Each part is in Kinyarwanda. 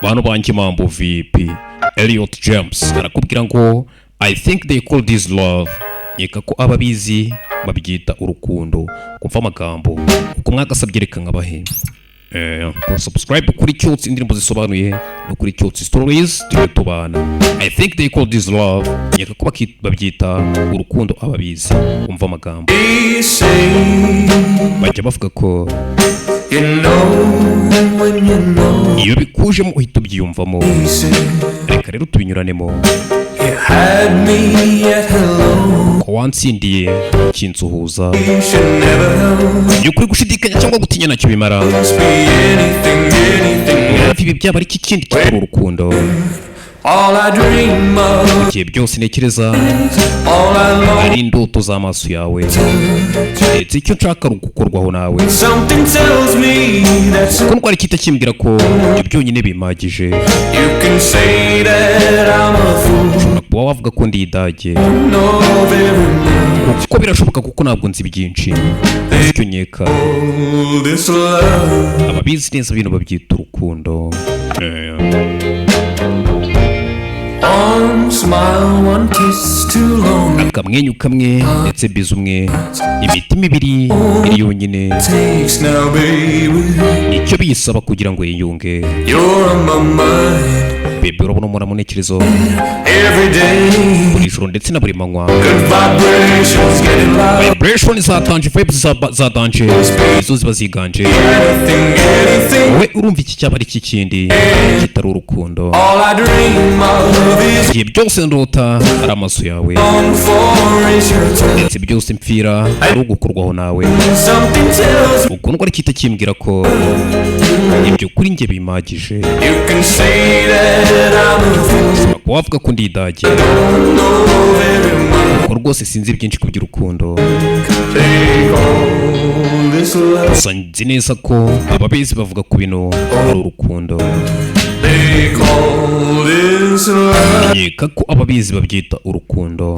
Bano banki mambo vipi? Elliot James arakubwira ngo I think they call this love. Yeka ko ababizi babyita urukundo. Kumva amagambo uko mwagasabye reka nkabahe. Subscribe kuri Cyotsi indirimbo zisobanuye no kuri Cyotsi stories tubana. I think they call this love. Yeka ko babyita urukundo ababizi. Kumva amagambo bajya bavuga ko iyo bikujemo uhita ubyiyumvamo. Reka rero tubinyuranemo. Ko wansindiye kinsuhuza iyo kuri gushidikanya cyangwa gutinya nacyo bimara. Ibi byaba ari ikindi kitari urukundo. Igihe byose ntekereza ari indoto z'amaso yawe ndetse icyo nshaka gukorwaho nawe. Ko ndwara ikita kimbwira ko ibyo byonyine bimagije. Ushobora kuba wavuga ko ndi idage kuko birashoboka kuko ntabwo nzi byinshi. Icyo nkeka ababizi neza ibintu babyita urukundo. Akamwenyu kamwe ndetse biza umwe, imitima ibiri iri yonyine nicyo biyisaba kugira ngo yiyunge. Bebe urabona umura mu ntekerezo buri joro ndetse na buri manywa. Vibration zatanje, vibes zadanje, izo ziba ziganje. Wowe urumva iki cyaba ari ikindi kitari urukundo. Igihe byose ndota ari amaso yawe ndetse byose mpfira ari ugukorwaho nawe. Uko ndwara ikita kimbwira ko ibyo kuri njye bimagije. Ushobora kuba wavuga ko ndi idage kuko rwose sinzi byinshi ku by'urukundo. Gusa nzi neza ko ababizi bavuga ku bintu ari urukundo. Nkeka ko ababizi babyita urukundo.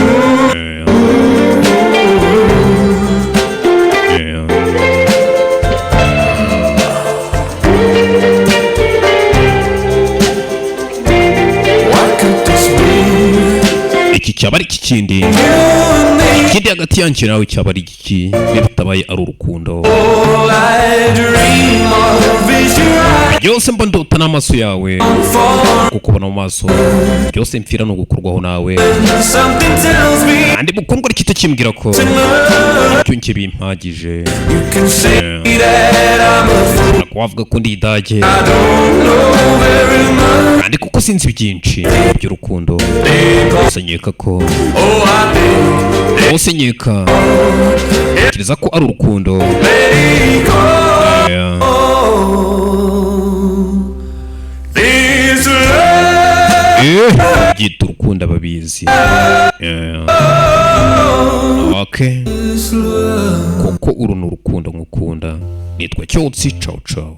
Iki cyaba ari ikindi hagati yanjye nawe cyaba ari iki bitabaye ari urukundo. Byose mba ndota n'amaso yawe kuko ubona mu maso byose mpfira no gukorwaho nawe. Kandi mukundwa rikita kimbwira ko ibyo njye bimpagije. Wavuga ko ndi idage kandi kuko sinzi byinshi by'urukundo. Gusa nkeka ko bose nkeka kereza ko ari urukundo. Byita urukundo ababizi. Okay, kuko uru ni urukundo nkukunda. Nitwa Cyotsi, ciao ciao.